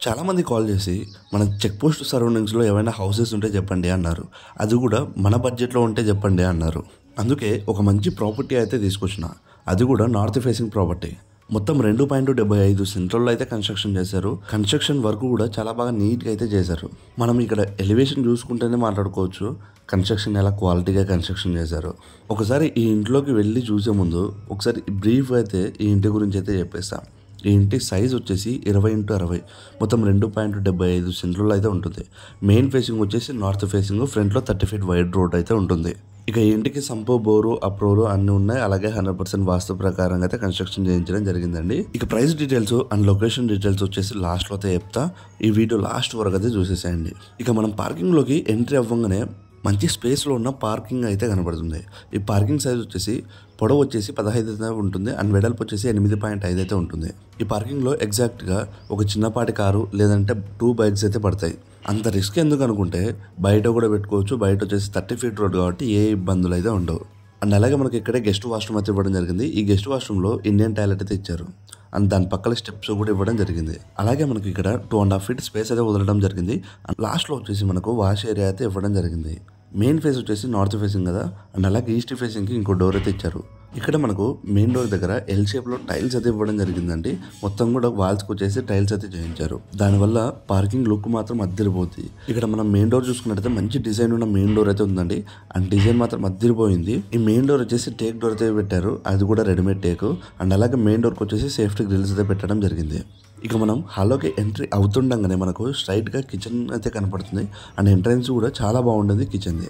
చాలామంది కాల్ చేసి మన చెక్ పోస్ట్ సరౌండింగ్స్లో ఏమైనా హౌసెస్ ఉంటే చెప్పండి అన్నారు. అది కూడా మన బడ్జెట్లో ఉంటే చెప్పండి అన్నారు. అందుకే ఒక మంచి ప్రాపర్టీ అయితే తీసుకొచ్చిన. అది కూడా నార్త్ ఫేసింగ్ ప్రాపర్టీ. మొత్తం 2.75 సెంట్రల్లో అయితే కన్స్ట్రక్షన్ చేశారు. కన్స్ట్రక్షన్ వర్క్ కూడా చాలా బాగా నీట్గా అయితే చేశారు. మనం ఇక్కడ ఎలివేషన్ చూసుకుంటేనే మాట్లాడుకోవచ్చు కన్స్ట్రక్షన్ ఎలా క్వాలిటీగా కన్స్ట్రక్షన్ చేశారు. ఒకసారి ఈ ఇంట్లోకి వెళ్ళి చూసే ముందు ఒకసారి బ్రీఫ్ అయితే ఈ ఇంటి గురించి అయితే చెప్పేస్తాం. ఈ ఇంటి సైజ్ వచ్చేసి 20x60, మొత్తం 2.75 సెంట్లలో అయితే ఉంటుంది. మెయిన్ ఫేసింగ్ వచ్చేసి నార్త్ ఫేసింగ్, ఫ్రంట్లో 30 ఫీట్ వైడ్ రోడ్ అయితే ఉంటుంది. ఇక ఈ ఇంటికి సంపో, బోరు, అప్రోలు అన్నీ ఉన్నాయి. అలాగే 100% వాస్తు ప్రకారంగా అయితే కన్స్ట్రక్షన్ చేయించడం జరిగిందండి. ఇక price details and location details వచ్చేసి లాస్ట్లో అయితే చెప్తా. ఈ వీడియో లాస్ట్ వరకు అయితే చూసేసేయండి. ఇక మనం పార్కింగ్లోకి ఎంట్రీ అవ్వగానే మంచి స్పేస్లో ఉన్న పార్కింగ్ అయితే కనబడుతుంది. ఈ పార్కింగ్ సైజ్ వచ్చేసి పొడవు వచ్చేసి 15 అయితే ఉంటుంది అండ్ వెడల్పు వచ్చేసి 8.5 అయితే ఉంటుంది. ఈ పార్కింగ్లో ఎగ్జాక్ట్గా ఒక చిన్నపాటి కారు లేదంటే 2 బైక్స్ అయితే పడతాయి. అంత రిస్క్ ఎందుకు అనుకుంటే బయట కూడా పెట్టుకోవచ్చు. బయట వచ్చేసి 30 ఫీట్ రోడ్ కాబట్టి ఏ ఇబ్బందులు అయితే ఉండవు. అండ్ అలాగే మనకి ఇక్కడే గెస్ట్ వాష్రూమ్ అయితే ఇవ్వడం జరిగింది. ఈ గెస్ట్ వాష్రూమ్లో ఇండియన్ టాయిలెట్ అయితే ఇచ్చారు అండ్ దాని పక్కన స్టెప్స్ కూడా ఇవ్వడం జరిగింది. అలాగే మనకి ఇక్కడ 2.5 ఫీట్ స్పేస్ అయితే వదలడం జరిగింది. అండ్ లాస్ట్లో వచ్చేసి మనకు వాష్ ఏరియా అయితే ఇవ్వడం జరిగింది. మెయిన్ ఫేస్ వచ్చేసి నార్త్ ఫేసింగ్ కదా, అండ్ అలాగే ఈస్ట్ ఫేసింగ్కి ఇంకో డోర్ అయితే ఇచ్చారు. ఇక్కడ మనకు మెయిన్ డోర్ దగ్గర ఎల్ షేప్లో టైల్స్ అయితే ఇవ్వడం జరిగిందండి. మొత్తం కూడా వాల్స్కి వచ్చేసి టైల్స్ అయితే చేయించారు. దానివల్ల పార్కింగ్ లుక్ మాత్రం అద్దరిపోతుంది. ఇక్కడ మనం మెయిన్ డోర్ చూసుకున్నట్టయితే మంచి డిజైన్ ఉన్న మెయిన్ డోర్ అయితే ఉందండి. అండ్ డిజైన్ మాత్రం అద్దరిపోయింది. ఈ మెయిన్ డోర్ వచ్చేసి టేక్ డోర్ అయితే పెట్టారు, అది కూడా రెడీమేడ్ టేక్. అండ్ అలాగే మెయిన్ డోర్కి వచ్చేసి సేఫ్టీ గ్రిల్స్ అయితే పెట్టడం జరిగింది. ఇక మనం హాల్లోకి ఎంట్రీ అవుతుండగానే మనకు స్ట్రైట్గా కిచెన్ అయితే కనపడుతుంది. అండ్ ఎంట్రన్స్ కూడా చాలా బాగుంటుంది కిచెన్ది.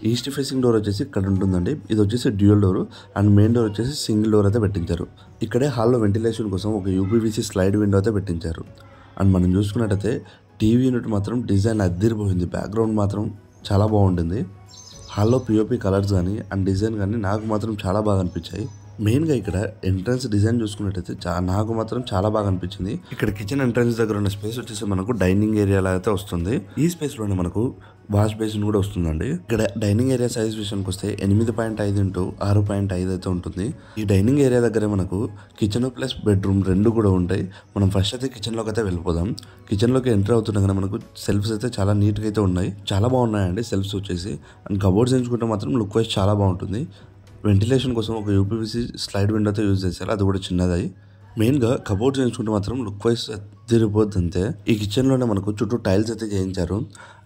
ఈస్ట్ ఫేసింగ్ డోర్ వచ్చేసి ఇక్కడ ఉంటుందండి. ఇది వచ్చేసి dual door and main door వచ్చేసి సింగిల్ డోర్ అయితే పెట్టించారు. ఇక్కడే హాల్లో వెంటిలేషన్ కోసం ఒక యూపీవీసీ స్లైడ్ విండో అయితే పెట్టించారు. అండ్ మనం చూసుకున్నట్టయితే టీవీ యూనిట్ మాత్రం డిజైన్ అద్దరిపోయింది. బ్యాక్గ్రౌండ్ మాత్రం చాలా బాగుంటుంది. హాల్లో పిఓపి కలర్స్ కానీ అండ్ డిజైన్ కానీ నాకు మాత్రం చాలా బాగా అనిపించాయి. మెయిన్గా ఇక్కడ ఎంట్రన్స్ డిజైన్ చూసుకున్నట్టయితే నాకు మాత్రం చాలా బాగా అనిపించింది. ఇక్కడ కిచెన్ ఎంట్రన్స్ దగ్గర ఉన్న స్పేస్ వచ్చేసి మనకు డైనింగ్ ఏరియా లాగా అయితే వస్తుంది. ఈ స్పేస్లోనే మనకు వాష్ బేసిన్ కూడా వస్తుందండి. ఇక్కడ డైనింగ్ ఏరియా సైజ్ విషయానికి వస్తే 8.5 ఇంటూ 6.5 అయితే ఉంటుంది. ఈ డైనింగ్ ఏరియా దగ్గర మనకు కిచెన్ ప్లస్ బెడ్రూమ్ రెండు కూడా ఉంటాయి. మనం ఫస్ట్ అయితే కిచెన్లోకి అయితే వెళ్ళిపోదాం. కిచెన్లోకి ఎంటర్ అవుతుండగానే మనకు సెల్ఫ్స్ అయితే చాలా నీట్గా అయితే ఉన్నాయి. చాలా బాగున్నాయండి సెల్ఫ్స్ వచ్చేసి. అండ్ కబోర్డ్స్ ఎంచుకుంటే మాత్రం లుక్ వైజ్ చాలా బాగుంటుంది. వెంటిలేషన్ కోసం ఒక యూపీవీసీ స్లైడ్ విండోతో యూజ్ చేశారు, అది కూడా చిన్నది. మెయిన్గా కబోర్డ్స్ ఎంచుకుంటే మాత్రం లుక్ వైజ్ తిరిగిపోద్ది అంతే. ఈ కిచెన్లోనే మనకు చుట్టూ టైల్స్ అయితే చేయించారు.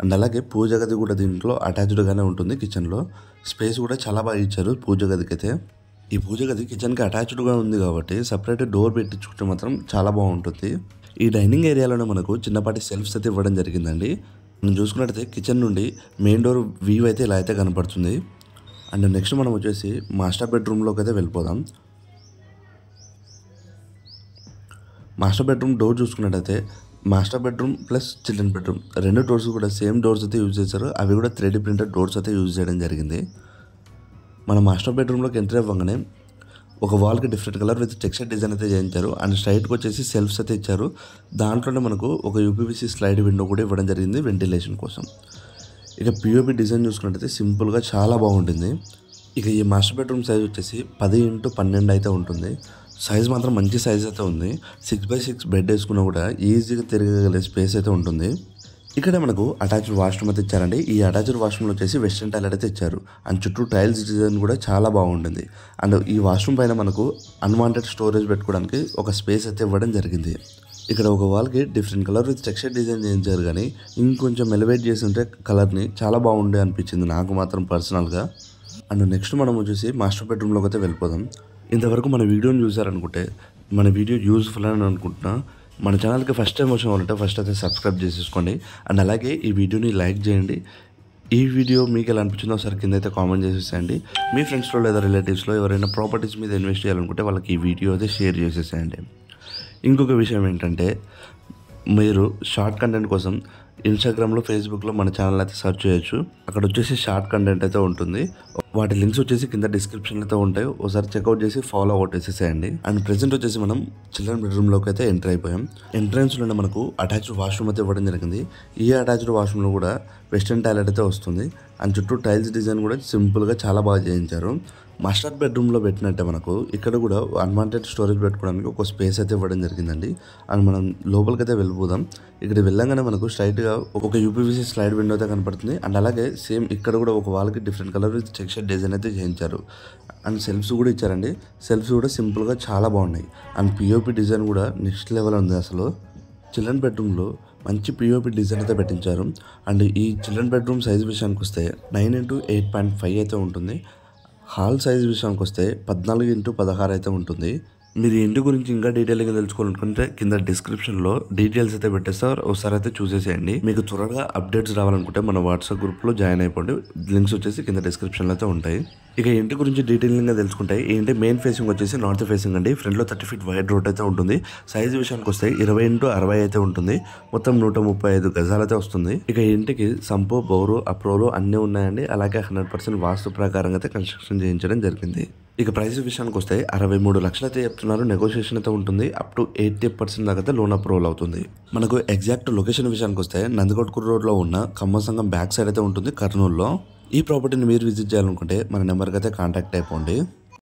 అండ్ అలాగే పూజ గది కూడా దీంట్లో అటాచ్డ్గానే ఉంటుంది. కిచెన్లో స్పేస్ కూడా చాలా బాగా ఇచ్చారు పూజ గదికి అయితే. ఈ పూజ గది కిచెన్కి అటాచ్డ్గా ఉంది కాబట్టి సపరేట్ డోర్ పెట్టించుకుంటే మాత్రం చాలా బాగుంటుంది. ఈ డైనింగ్ ఏరియాలోనే మనకు చిన్నపాటి సెల్ఫ్స్ అయితే ఇవ్వడం జరిగిందండి. మనం చూసుకున్నట్టయితే కిచెన్ నుండి మెయిన్ డోర్ వ్యూ అయితే ఇలా అయితే కనపడుతుంది. అండ్ నెక్స్ట్ మనం వచ్చేసి మాస్టర్ బెడ్రూమ్లోకి అయితే వెళ్ళిపోదాం. మాస్టర్ బెడ్రూమ్ డోర్ చూసుకున్నట్టయితే master bedroom plus children bedroom రెండు డోర్స్ కూడా సేమ్ డోర్స్ అయితే యూజ్ చేశారు. అవి కూడా 3D ప్రింటెడ్ డోర్స్ అయితే యూజ్ చేయడం జరిగింది. మన మాస్టర్ బెడ్రూమ్లోకి ఎంటర్ అవ్వగానే ఒక వాల్కి different colour with texture design అయితే చేయించారు. అండ్ స్ట్రైట్కి వచ్చేసి సెల్ఫ్స్ అయితే ఇచ్చారు. దాంట్లోనే మనకు ఒక యూపీవీసీ స్లైడ్ విండో కూడా ఇవ్వడం జరిగింది వెంటిలేషన్ కోసం. ఇక పిఓపి డిజైన్ చూసుకున్నట్టయితే సింపుల్గా చాలా బాగుంటుంది. ఇక ఈ మాస్టర్ బెడ్రూమ్ సైజ్ వచ్చేసి 10x12 అయితే ఉంటుంది. సైజ్ మాత్రం మంచి సైజ్ అయితే ఉంది. 6x6 బెడ్ వేసుకున్నా కూడా ఈజీగా తిరగగలిగే స్పేస్ అయితే ఉంటుంది. ఇక్కడ మనకు అటాచ్డ్ వాష్రూమ్ అయితే ఇచ్చారండి. ఈ అటాచ్డ్ వాష్రూమ్లో వచ్చేసి వెస్టర్న్ టాయిలెట్ అయితే ఇచ్చారు. అండ్ చుట్టూ టైల్స్ డిజైన్ కూడా చాలా బాగుంటుంది. అండ్ ఈ వాష్రూమ్ పైన మనకు అన్వాంటెడ్ స్టోరేజ్ పెట్టుకోవడానికి ఒక స్పేస్ అయితే ఇవ్వడం జరిగింది. ఇక్కడ ఒక వాల్కి different colour with texture design చేయించారు, కానీ ఇంకొంచెం ఎలివేట్ చేసి ఉంటే కలర్ని చాలా బాగుండే అనిపించింది నాకు మాత్రం పర్సనల్గా. అండ్ నెక్స్ట్ మనం వచ్చేసి మాస్టర్ బెడ్రూమ్లోకి అయితే వెళ్ళిపోదాం. ఇంతవరకు మన వీడియోని చూసారనుకుంటే మన వీడియో యూజ్ఫుల్ అని అనుకుంటున్నా. మన ఛానల్కి ఫస్ట్ టైం వచ్చామంటే ఫస్ట్ అయితే సబ్స్క్రైబ్ చేసేసుకోండి. అండ్ అలాగే ఈ వీడియోని లైక్ చేయండి. ఈ వీడియో మీకు ఎలా అనిపించిందో ఒకసారి కింద అయితే కామెంట్ చేసేసేయండి. మీ ఫ్రెండ్స్లో లేదా రిలేటివ్స్లో ఎవరైనా ప్రాపర్టీస్ మీద ఇన్వెస్ట్ చేయాలనుకుంటే వాళ్ళకి ఈ వీడియో అయితే షేర్ చేసేసేయండి. ఇంకొక విషయం ఏంటంటే మీరు షార్ట్ కంటెంట్ కోసం ఇన్స్టాగ్రామ్లో, ఫేస్బుక్లో మన ఛానల్ అయితే సెర్చ్ చేయొచ్చు. అక్కడ వచ్చేసి షార్ట్ కంటెంట్ అయితే ఉంటుంది. వాటి లింక్స్ వచ్చేసి కింద డిస్క్రిప్షన్ అయితే ఉంటాయి. ఒకసారి చెక్అవుట్ చేసి ఫాలో అవుట్ చేసేసేయండి. అండ్ ప్రెసెంట్ వచ్చేసి మనం చిల్డ్రన్ బెడ్రూమ్లోకి అయితే ఎంటర్ అయిపోయాం. ఎంట్రన్స్లోనే మనకు అటాచ్డ్ వాష్రూమ్ అయితే ఇవ్వడం జరిగింది. ఈ అటాచ్డ్ వాష్రూమ్లో కూడా వెస్టర్న్ టాయిలెట్ అయితే వస్తుంది. అండ్ చుట్టూ టైల్స్ డిజైన్ కూడా సింపుల్గా చాలా బాగా చేయించారు. మాస్టర్ బెడ్రూమ్లో పెట్టినట్టే మనకు ఇక్కడ కూడా అన్వాంటెడ్ స్టోరేజ్ పెట్టుకోవడానికి ఒక స్పేస్ అయితే ఇవ్వడం జరిగిందండి. అండ్ మనం లోపలికి అయితే వెళ్ళిపోదాం. ఇక్కడ వెళ్ళంగానే మనకు స్ట్రైట్గా ఒక యూపీవీసీ స్లైడ్ విండో అయితే కనపడుతుంది. అండ్ అలాగే సేమ్ ఇక్కడ కూడా ఒక వాల్కి different colour with texture design అయితే చేయించారు. అండ్ సెల్ఫ్స్ కూడా ఇచ్చారండి. సెల్ఫ్స్ కూడా సింపుల్గా చాలా బాగున్నాయి. అండ్ పిఓపి డిజైన్ కూడా నెక్స్ట్ లెవెల్ ఉంది. అసలు చిల్డ్రన్ బెడ్రూమ్లో మంచి పిఓపి డిజైన్ అయితే పెట్టించారు. అండ్ ఈ చిల్డ్రన్ బెడ్రూమ్ సైజ్ విషయానికి వస్తే 9x8.5 అయితే ఉంటుంది. హాల్ సైజ్ విషయానికి వస్తే 14x16 అయితే ఉంటుంది. మీరు ఇంటి గురించి ఇంకా డీటెయిల్గా తెలుసుకోవాలనుకుంటే కింద డిస్క్రిప్షన్లో డీటెయిల్స్ అయితే పెట్టేస్తారు. ఒకసారి అయితే చూసేసేయండి. మీకు త్వరగా అప్డేట్స్ రావాలనుకుంటే మన వాట్సాప్ గ్రూప్లో జాయిన్ అయిపోండి. లింక్స్ వచ్చేసి కింద డిస్క్రిప్షన్లో అయితే ఉంటాయి. ఇక ఇంటి గురించి డీటెయిలింగ్గా తెలుసుకుంటే ఈ ఇంటి మెయిన్ ఫేసింగ్ వచ్చేసి నార్త్ ఫేసింగ్ అండి. ఫ్రంట్లో 30 feet వైడ్ రోడ్ అయితే ఉంటుంది. సైజ్ విషయానికి వస్తే 20x60 అయితే ఉంటుంది. మొత్తం 135 గజాలు అయితే వస్తుంది. ఇక ఇంటికి సంపు, బోరు, అప్రోలు అన్నీ ఉన్నాయండి. అలాగే 100% వాస్తు ప్రకారంగా అయితే కన్స్ట్రక్షన్ చేయించడం జరిగింది. ఇక ప్రైస్ విషయానికి వస్తే 63 లక్షలు అయితే చెప్తున్నారు. నెగోషియేషన్ అయితే ఉంటుంది. అప్ టు 80% దాకా అయితే లోన్ అప్రూవల్ అవుతుంది. మనకు ఎగ్జాక్ట్ లొకేషన్ విషయానికి వస్తే నందికొట్కూరు రోడ్లో ఉన్న ఖమ్మం సంఘం బ్యాక్ సైడ్ అయితే ఉంటుంది, కర్నూలులో. ఈ ప్రాపర్టీని మీరు విజిట్ చేయాలనుకుంటే మన నెంబర్కి అయితే కాంటాక్ట్ అయిపోండి.